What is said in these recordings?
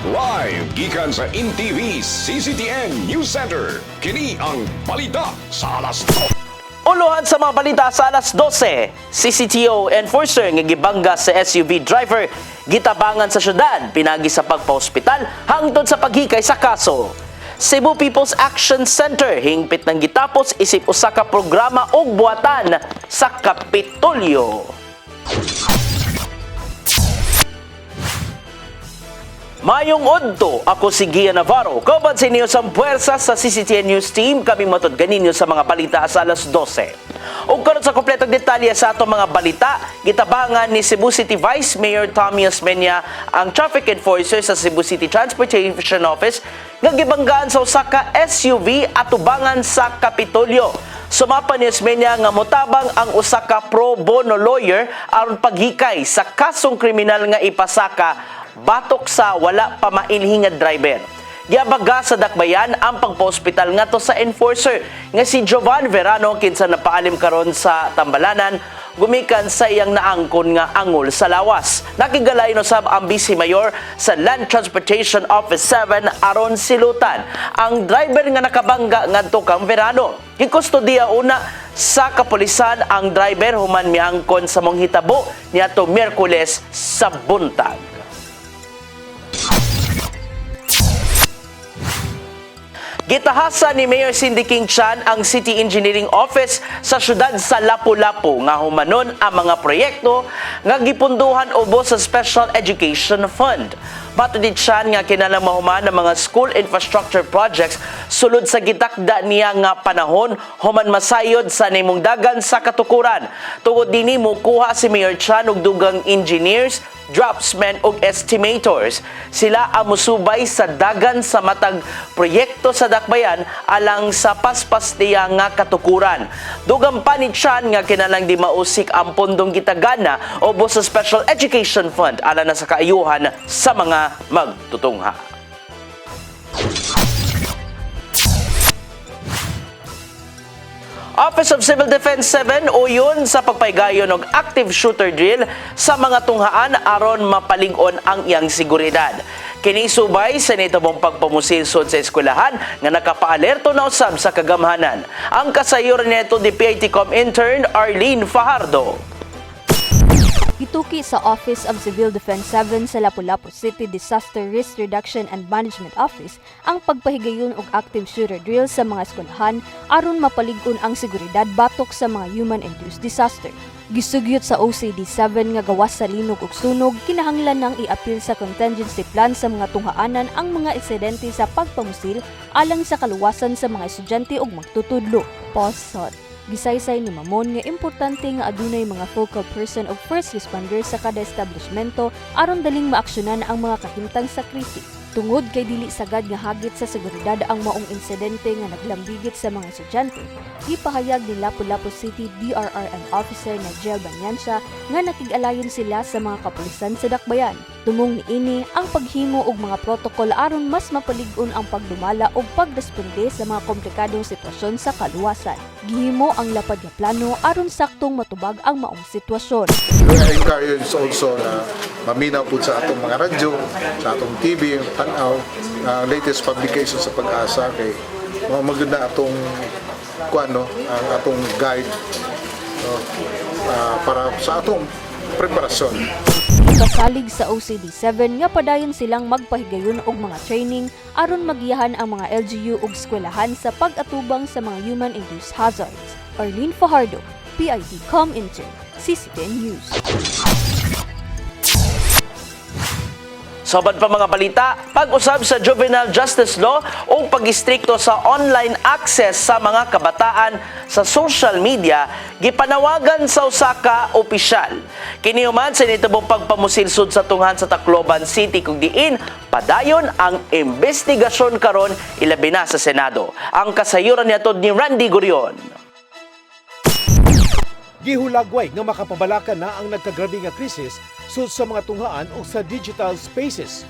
Live gikan sa InTV CCTN News Center. Kini ang balita sa alas 2. Uluhan sa mga balita sa alas 12, CCTO enforcer nga gibangga sa SUV driver gitabangan sa syudad pinagi sa pagpa-ospital hangtod sa paghikay sa kaso. Cebu People's Action Center hingpit nang gitapos isip usa ka programa og buhatan sa Kapitolyo. Mayong odto, ako si Gia Navarro. Kauban sa inyo sa puwersa sa CCTN News Team, kami matod ganinyo sa mga balita sa alas 12. Ug karon sa kompletong detalye sa atong mga balita, gitabangan ni Cebu City Vice Mayor Tommy Osmeña ang traffic enforcer sa Cebu City Transportation Office nga gibanggaan sa usa ka SUV atubangan sa Kapitolyo. Sumapa ni Osmeña nga motabang ang usa ka pro bono lawyer aron paghikay sa kasong kriminal nga ipasaka batok sa wala pa mainhi nga driver. Giabaga sa dakbayan ang pagpa-ospital ngadto sa enforcer nga si Jovan Verano kinsa napaalim karon sa Tambalanan gumikan sa iyang naangkon nga angol sa lawas. Nakigalayon usab ang Vice Mayor sa Land Transportation Office 7 aron silutan ang driver nga nakabangga ngadto kang Verano. Gikustodiya una sa kapulisan ang driver human miangkon sa mong hitabo niadto Miyerkules sa buntag. Gitahasan ni Mayor Cindy King Chan ang City Engineering Office sa syudad sa Lapu-Lapu nga humanon ang mga proyekto nga gipunduhan ubos sa Special Education Fund. Bato ni Chan nga kinalang mahuman ang mga school infrastructure projects sulod sa gitakda niya nga panahon human masayod sa nimong dagan sa katukuran. Tungod dinhi mokuha si Mayor Chan og dugang engineers, draftsmen ug estimators. Sila ang musubay sa dagan sa matag proyekto sa dakbayan alang sa paspas niya nga katukuran. Dugang pa ni Chan nga kinalang di mausik ang pondong gitagana ubos sa Special Education Fund alang na sa kaayuhan sa mga magtutungha. Office of Civil Defense 7 uyon sa pagpaygayon og active shooter drill sa mga tunghaan aron mapalig-on ang iyang seguridad. Kini subay sa nitubong pagpamusilsod sa eskwelahan nga nakapaalerto na usab sa kagamhanan. Ang kasayuran nito di PITCOM intern Arlene Fajardo. Gituki sa Office of Civil Defense 7 sa Lapu-Lapu City Disaster Risk Reduction and Management Office ang pagpahigayon og active shooter drill sa mga eskwelahan aron mapalig-on ang seguridad batok sa mga human-induced disaster. Gisugyot sa OCD 7 nga gawas sa linog ug sunog, kinahanglan nang i-appeal sa contingency plan sa mga tunghaanan ang mga insidente sa pagpamusil alang sa kaluwasan sa mga estudyante ug magtutudlo. Posot. Gisaysay ni Mamon nga importante nga adunay mga focal person o first responders sa kada establishmento aron daling maaksyonan ang mga kahimtang sa krisis. Tungod kay dili sagad nga hagit sa seguridad ang maong insidente nga naglambigit sa mga estudyante, gipahayag ni Lapu-Lapu City DRRM Officer na Jel Banyansya nga nakig-alayon sila sa mga kapulisan sa dakbayan. Tumong niini ang paghimo og mga protokol aron mas mapalig-on ang pagdumala o pagresponde sa mga komplikadong sitwasyon sa kaluwasan. Gihimo ang lapad nga plano aron saktong matubag ang maong sitwasyon. We encourage also na maminaw po sa atong mga radyo, sa atong TV, tanaw, latest publication sa Pag-asa kay maganda atong ang atong guide para sa atong preparasyon. Kasalig sa OCD 7 nga padayon silang magpahigayon og mga training aron magiyahan ang mga LGU ug eskwelahan sa pag-atubang sa mga human-induced hazards. Arlene Fajardo, PITCOM intern, CCTN News. Soban pa mga balita, pag-usab sa Juvenile Justice Law o pag-istrikto sa online access sa mga kabataan sa social media, gipanawagan sa usa ka opisyal. Kini human sa nitubong pagpamusilsod sa tunghan sa Tacloban City kung diin padayon ang investigasyon karon ilabi na sa Senado. Ang kasayuran niadto ni Randy Gurion. Gihulagway nga makapabalakan na ang nagkagrabe nga krisis sud sa mga tunghaan o sa digital spaces.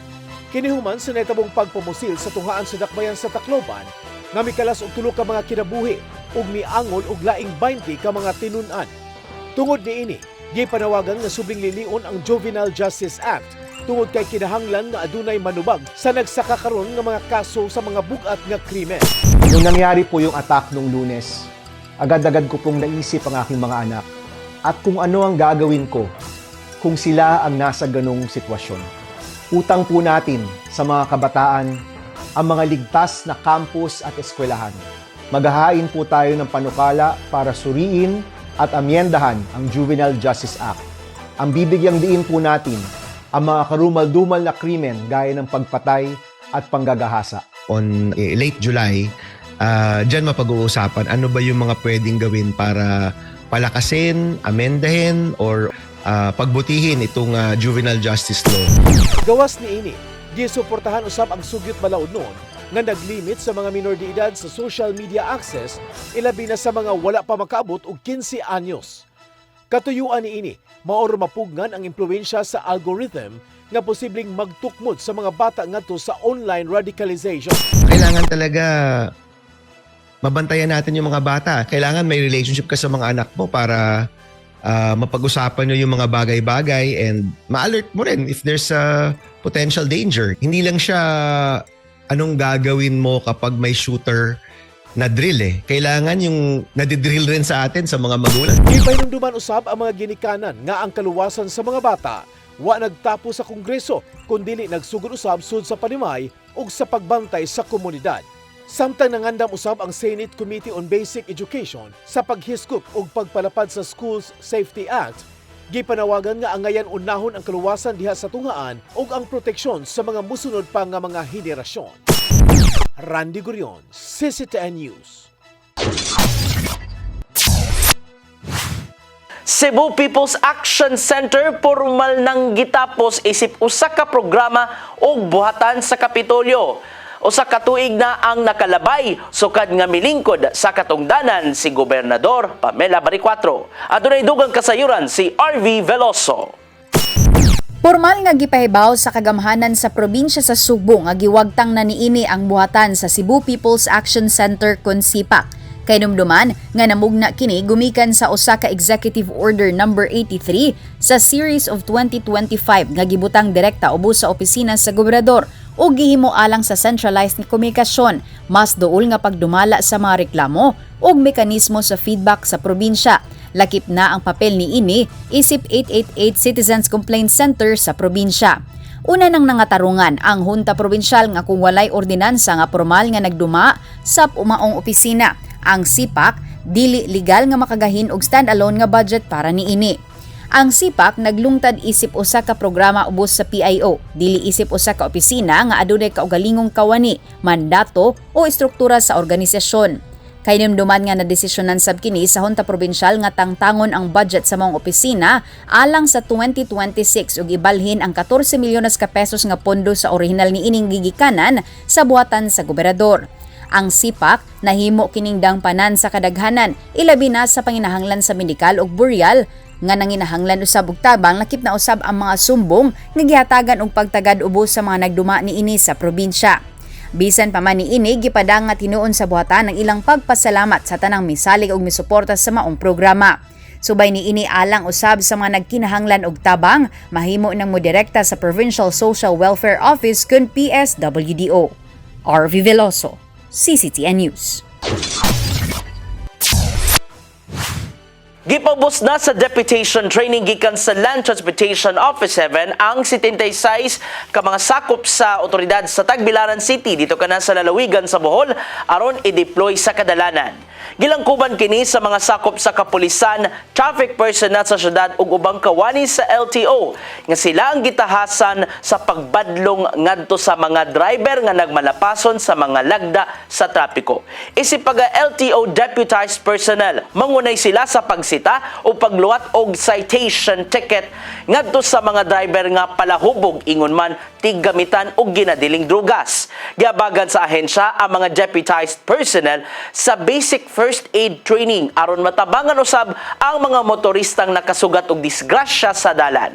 Kinihuman sa netabong pagpamusil sa tunghaan sa dakbayan sa Tacloban nga mikalas og tulo ka mga kinabuhi ug miangol og laing 20 ka mga tinun-an. Tungod niini, gipanawagan nga subling lilion ang Juvenile Justice Act tungod kay kinahanglan nga adunay manubag sa nagsakakaron nga mga kaso sa mga bugat nga krimen. Nung nangyari po yung attack nung Lunes, agad-agad ko pong naisip ang aking mga anak at kung ano ang gagawin ko kung sila ang nasa ganong sitwasyon. Utang po natin sa mga kabataan ang mga ligtas na campus at eskwelahan. Maghahain po tayo ng panukala para suriin at amyendahan ang Juvenile Justice Act. Ang bibigyang diin po natin ang mga karumal-dumal na krimen gaya ng pagpatay at panggagahasa. On late July, dyan mapag-uusapan ano ba yung mga pwedeng gawin para palakasin, amendahin, or pagbutihin itong juvenile justice law. Gawas ni ini, gisuportahan usab ang sugyot balaod noon nga naglimit sa mga minor de edad sa social media access, ilabi na sa mga wala pa makaabot og 15 anyos. Katuyuan ni ini, maor mapugnan ang impluwensya sa algorithm nga posibleng magtukmod sa mga bata ngadto sa online radicalization. Kailangan talaga mabantayan natin yung mga bata. Kailangan may relationship ka sa mga anak mo para mapag-usapan nyo yung mga bagay-bagay and ma-alert mo rin if there's a potential danger. Hindi lang siya anong gagawin mo kapag may shooter na drill eh. Kailangan yung nadidrill rin sa atin sa mga magulang. Ipahinumduman usab ang mga ginikanan nga ang kaluwasan sa mga bata wa nagtapo sa Kongreso kundili nagsugod usab sud sa panimay ug sa pagbantay sa komunidad. Samtang nangandam usab ang Senate Committee on Basic Education sa paghiskop ug pagpalapad sa Schools Safety Act, gipanawagan nga angayan unahon ang kaluwasan diha sa tunghaan ug ang proteksyon sa mga musunod pa nga mga henerasyon. Randy Gurion, CCTN News. Cebu People's Action Center pormal nang gitapos isip usa ka programa og buhatan sa Kapitolyo. Usa ka tuig na ang nakalabay sukad nga milingkod sa katungdanan si Gobernador Pamela Baricuatro. Adunay dugang kasayuran si RV Veloso. Pormal nga gipahibaw sa kagamhanan sa probinsya sa Subo nga giwagtang na niini ang buhatan sa Cebu People's Action Center kun SIPAC. Kay numduman nga namugna kini gumikan sa usa ka Executive Order number 83 sa series of 2025 nga gibutang direkta ubos sa opisina sa gobernador o gihimo alang sa centralized nga komunikasyon, mas duol nga pagdumala sa mga reklamo ug mekanismo sa feedback sa probinsya. Lakip na ang papel ni ini isip 888 Citizens Complaint Center sa probinsya. Una nang nangatarungan ang Hunta Probinsyal nga kung walay ordinansa nga formal nga nagduma sa umaong opisina. Ang SIPAC dili legal nga makagahin og stand-alone nga budget para niini. Ang SIPAC naglungtad isip usa ka programa ubos sa PIO, dili isip usa ka opisina nga adunay kaugalingong kawani, mandato o istruktura sa organisasyon. Kay nimduman nga nadesisyonan sab kini sa Hunta Probinsyal nga tangtangon ang budget sa mga opisina alang sa 2026 ug ibalhin ang 14 milyones ka pesos nga pondo sa orihinal niining gigikanan sa buhatan sa gobernador. Ang SIPAC nahimo kining dangpanan sa kadaghanan, ilabi na sa panginahanglan sa medikal ug buryal nga nanginahanglan usab og tabang lakip na usab ang mga sumbong nga gihatagan og pagtagad ubos sa mga nagduma niini sa probinsya. Bisan pa man niini gipadang nga tinuon sa buhatan ang ilang pagpasalamat sa tanang misalig ug misuporta sa maong programa. Subay niini alang usab sa mga nagkinahanglan og tabang mahimo nang moderekta sa Provincial Social Welfare Office kun PSWDO. RV Veloso, CCTN News. Gipabos na sa deputation training gikan sa Land Transportation Office 7 ang 76 ka mga sakop sa otoridad sa Tagbilaran City dito kana sa lalawigan sa Bohol aron i-deploy sa kadalanan. Gilangkuban kini sa mga sakop sa kapulisan, traffic personnel sa syudad ug ubang kawani sa LTO nga sila ang gitahasan sa pagbadlong ngadto sa mga driver nga nagmalapason sa mga lagda sa trapiko. Isip pag LTO deputized personnel, mangunay sila sa pagsita o pagluwat og citation ticket ngadto sa mga driver nga palahubog ingon man tiggamitan og ginadiling drugas. Giabagan sa ahensya ang mga deputized personnel sa basic first aid training aron matabangan usab ang mga motoristang nakasugat og disgrasya sa dalan.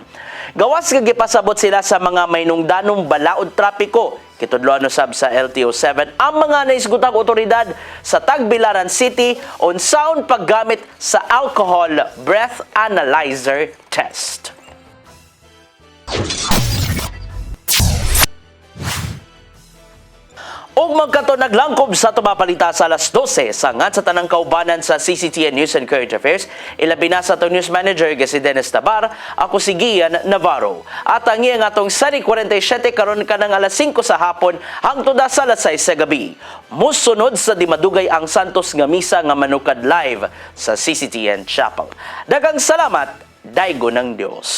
Gawas nga gipasabot sila sa mga mainungdanong balaod trapiko. Kitudloan usab sa LTO 7 ang mga naisgutang otoridad sa Tagbilaran City on sound paggamit sa alcohol breath analyzer test. Ug magkato naglangkob sa tumapalita sa alas 12 sa ngat sa tanang kaubanan sa CCTN News and Current Affairs. Ilabi na sa atong news manager si Dennis Tabar, ako si Gian Navarro. At ang iyang atong sari 47 karon kanang alas 5 sa hapon hangtod sa alas 6 sa gabi. Musunod sa di madugay ang Santos nga misa nga manukad live sa CCTN Chapel. Daghang salamat, daygo ng Dios.